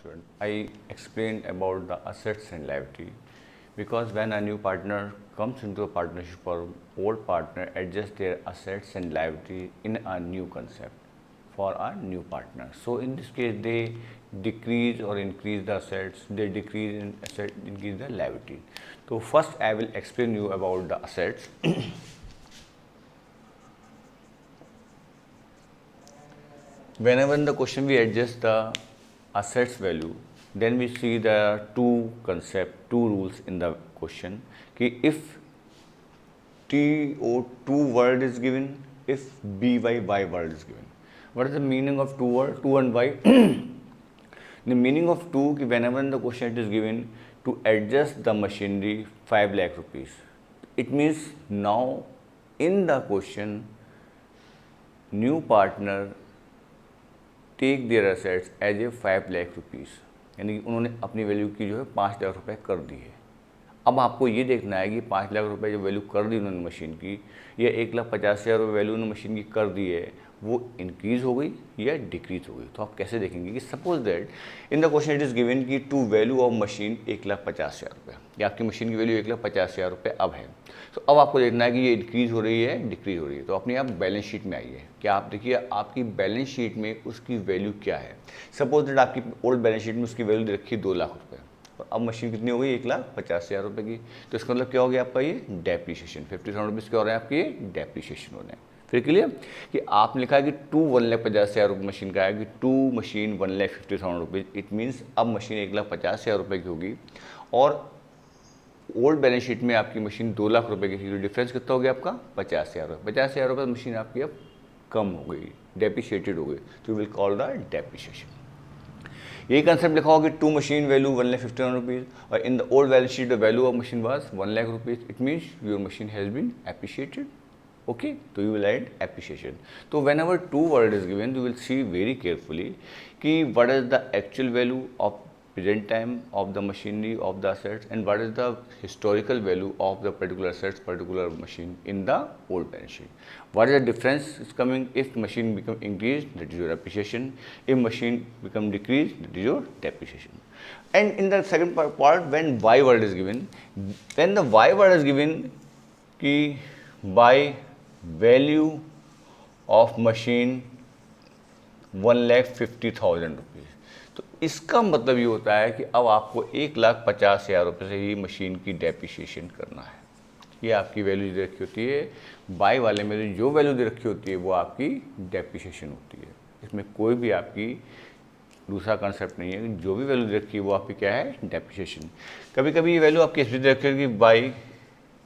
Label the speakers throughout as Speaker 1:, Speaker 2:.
Speaker 1: Student, I explained about the assets and liability because when a new partner comes into a partnership firm, old partner adjusts their assets and liability in a new concept for a new partner. So in this case, they decrease or increase the assets, they decrease in asset, increase the liability. So first I will explain you about the assets. Whenever in the question we adjust the assets value, then we see there are two rules in the question. कि if TO2 word is given, if BY word is given. What is the meaning of two word, 2 and Y? The meaning of two, कि whenever in the question it is given to adjust the machinery 5 lakh rupees. It means now in the question, new partner take their assets as a 5 lakh rupees, यानी कि उन्होंने अपनी value की जो है 5 लाख रुपए कर दी है। अब आपको ये देखना है कि 5 लाख रुपए जो वैल्यू कर दी उन्होंने मशीन की, या 1,50,000 रुपये वैल्यू उन्होंने मशीन की कर दी है, वो इंक्रीज़ हो गई या डिक्रीज हो गई। तो आप कैसे देखेंगे कि suppose that in the question it is given कि टू वैल्यू ऑफ मशीन 1,50,000 रुपये, या आपकी मशीन की वैल्यू 1,50,000 रुपये अब है। तो अब आपको देखना है कि ये इंक्रीज़ हो रही है डिक्रीज हो रही है। तो अपने आप बैलेंस शीट में आइए, क्या आप देखिए आपकी बैलेंस शीट में उसकी वैल्यू क्या है। सपोज दैट आपकी ओल्ड बैलेंस शीट में उसकी वैल्यू दे रखी है 2 लाख रुपये, और अब मशीन कितनी हो गई 1,50,000 रुपये की। तो इसका मतलब क्या हो गया आपका ये डेप्रीशिएशन, 50,000 रुपीज़ क्या हो रहे हैं आपके ये डेप्रीशिएशन हो रहे हैं। फिर क्लियर कि आपने लिखा है कि 1,50,000 रुपये मशीन का है, कि to machine 1,50,000 rupees, it means अब मशीन 1,50,000 रुपये की होगी, और ओल्ड बैलेंस शीट में आपकी मशीन 2 लाख रुपए की थी। तो डिफरेंस कितना हो गया आपका 50,000 रुपये। 50,000 रुपये मशीन आपकी अब कम हो गई, डेप्रिशिएटेड हो गई। तो विल कॉल द डेप्रिशिएशन। यही कंसेप्ट लिखा होगा कि टू मशीन वैल्यू 1,50,000 रुपीज़, और in the old balance sheet the value of machine was 1 lakh rupees. It means your machine has been appreciated. Okay, so you will add appreciation. So whenever two word is given, you will see very carefully कि what is the actual value of present time of the machinery of the assets, and what is the historical value of the particular assets, particular machine in the old balance sheet. What is the difference is coming if machine become increased, that is your appreciation. If machine become decreased, that is your depreciation. And in the second part when Y word is given, when the Y word is given कि by value of machine 1,50,000 rupees, तो इसका मतलब ये होता है कि अब आपको 1,50,000 रुपये से ही मशीन की डेप्रिसिएशन करना है। ये आपकी वैल्यू दे रखी होती है, बाय वाले में जो वैल्यू दे रखी होती है वो आपकी डेप्रिसिएशन होती है। इसमें कोई भी आपकी दूसरा कंसेप्ट नहीं है, जो भी वैल्यू दे रखी है वो आपकी क्या है डेप्रिसिएशन। कभी कभी ये वैल्यू आपकी ऐसी दे रखी है कि बाय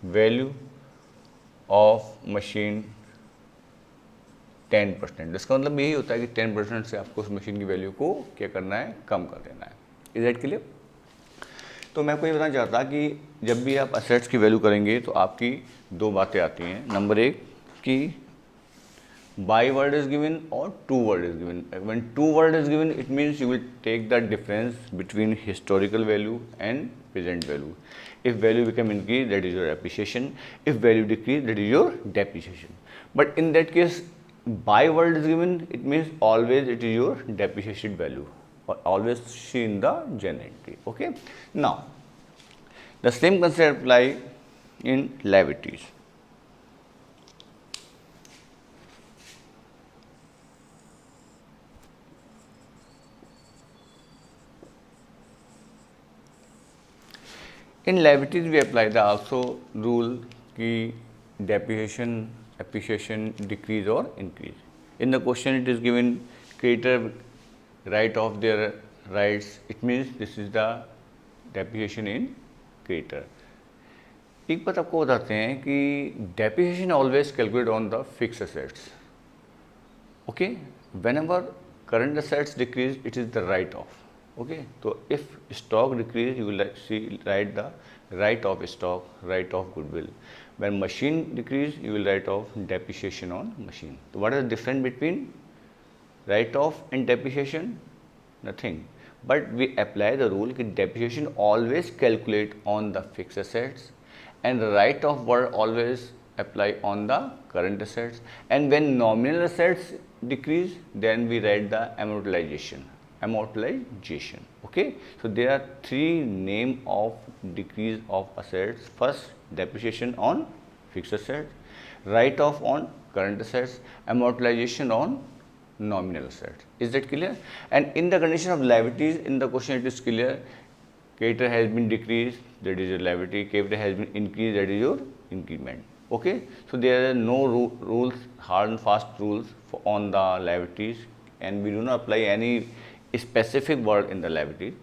Speaker 1: वैल्यू ऑफ मशीन 10%। इसका मतलब यही होता है कि 10% से आपको उस मशीन की वैल्यू को क्या करना है, कम कर देना है। Is that clear? तो मैं आपको ये बताना चाहता कि जब भी आप असेट्स की वैल्यू करेंगे तो आपकी दो बातें आती हैं। नंबर एक कि बाय वर्ड इज गिवन और to word is given. When to word is given it means you will take the difference between historical value and present value. If value become increase, that is your appreciation. If value decrease, that is your depreciation. But in that case, by word is given, it means always it is your depreciated value, or always see in the journal entry. Okay. Now, the same concept apply in liabilities. In liabilities we apply the also rule कि depreciation, appreciation, decrease or increase. In the question it is given creditor write off their rights. It means this is the depreciation in creditor. एक बात आपको बताते हैं कि depreciation always calculate on the fixed assets. Okay, whenever current assets decrease, it is the write off. Okay, so if stock decrease, you will see write the write off stock, write off goodwill. When machine decrease, you will write off depreciation on machine. So what is the difference between write off and depreciation? Nothing, but we apply the rule that depreciation always calculate on the fixed assets, and write off were always apply on the current assets. And when nominal assets decrease, then we write the amortization. amortization. Okay, so there are three name of decrease of assets. First, depreciation on fixed assets, write off on current assets, amortization on nominal assets. Is that clear? And in the condition of liabilities, in the question it is clear, capital has been decreased, that is your liability, capital has been increased, that is your increment. Okay, so there are no rules, hard and fast rules on the liabilities, and we do not apply any specific word in the liability.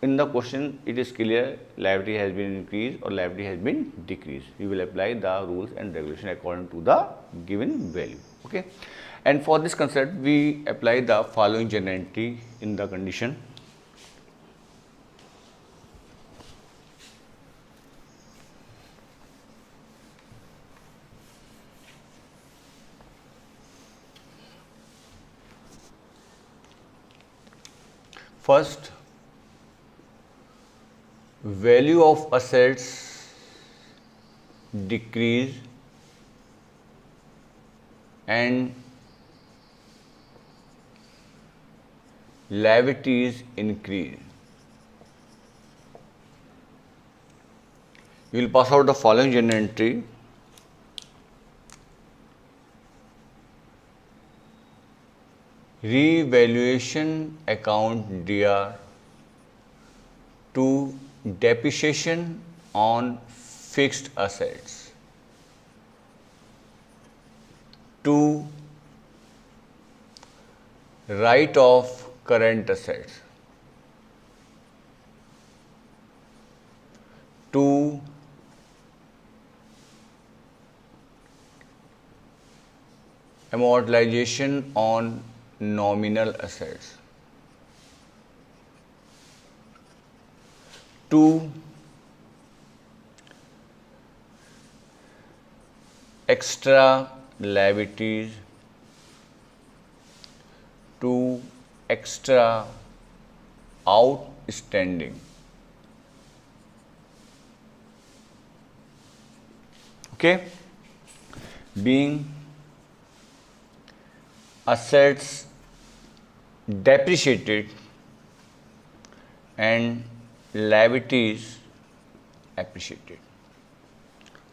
Speaker 1: In the question it is clear, liability has been increased or liability has been decreased. We will apply the rules and regulation according to the given value. Okay, and for this concept we apply the following general entry in the condition. First, value of assets decrease and liabilities increase. We will pass out the following general entry. Revaluation account DR to depreciation on fixed assets to write off current assets to amortization on nominal assets to extra liabilities to extra outstanding. Okay, being assets depreciated and liabilities appreciated.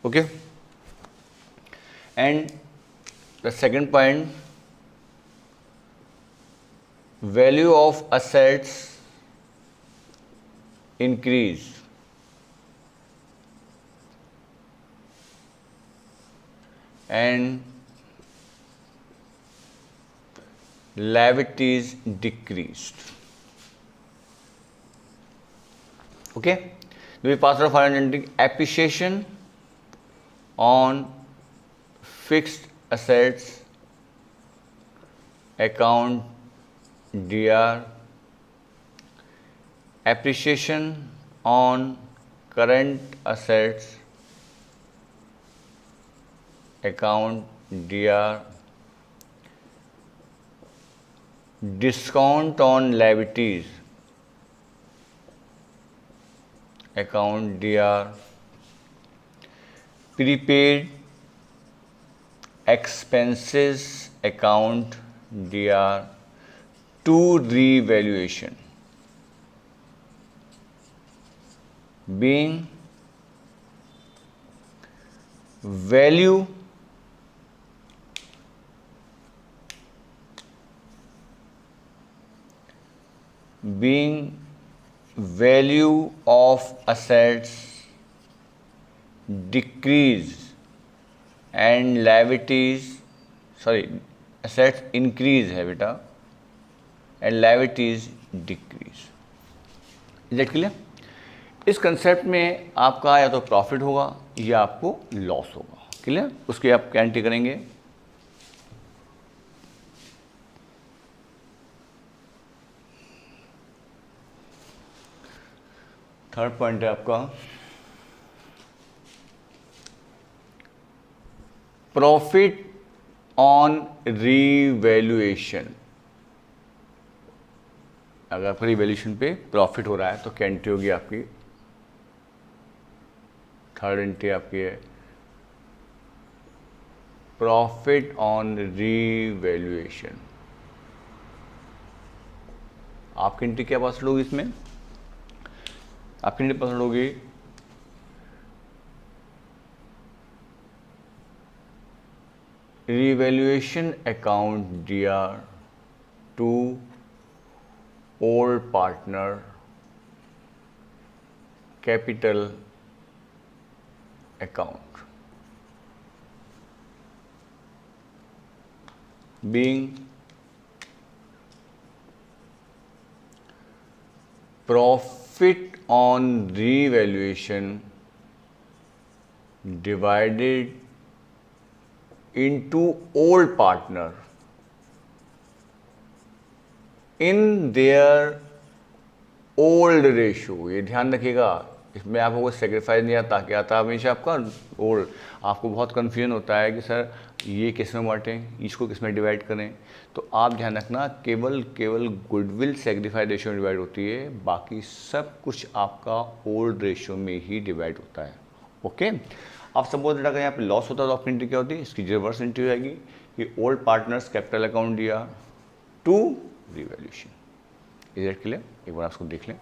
Speaker 1: Okay, and the second point, value of assets increase and liabilities decreased. Okay, we pass out following appreciation on fixed assets account DR, appreciation on current assets account DR, discount on liabilities account DR, prepaid expenses account DR to revaluation, being value of assets decrease and liabilities, assets increase है बेटा and liabilities decrease. Is that clear? इस concept में आपका या तो profit होगा या आपको लॉस होगा. क्लियर? उसके आप क्या एंट्री करेंगे? थर्ड पॉइंट है आपका प्रॉफिट ऑन रीवैल्यूएशन. अगर आपका रीवैल्यूएशन पे प्रॉफिट हो रहा है तो क्या एंट्री होगी आपकी? थर्ड एंट्री आपकी है प्रॉफिट ऑन रीवैल्यूएशन आपकी एंट्री क्या पासवर्ड होगी इसमें, आपकी एंट्री पासवर्ड होगी revaluation account DR to old partner capital account being profit on revaluation divided into old partner in their old ratio। ये ध्यान रखिएगा, इसमें आपको कोई सेक्रीफाइस नहीं आता, क्या आता है हमेशा आपका ओल्ड। आपको बहुत कन्फ्यूजन होता है कि सर ये किस में बांटें, इसको किस में डिवाइड करें, तो आप ध्यान रखना केवल गुडविल सेक्रीफाइस रेशियो में डिवाइड होती है, बाकी सब कुछ आपका ओल्ड रेशियो में ही डिवाइड होता है। ओके, आप सपोज डेटा का यहाँ पे लॉस होता है तो आपकी एंट्री क्या होती है, इसकी रिवर्स एंट्री हो जाएगी कि ओल्ड पार्टनर्स कैपिटल अकाउंट दिया to revaluation. Is it clear? एक बार आप इसको देख लें।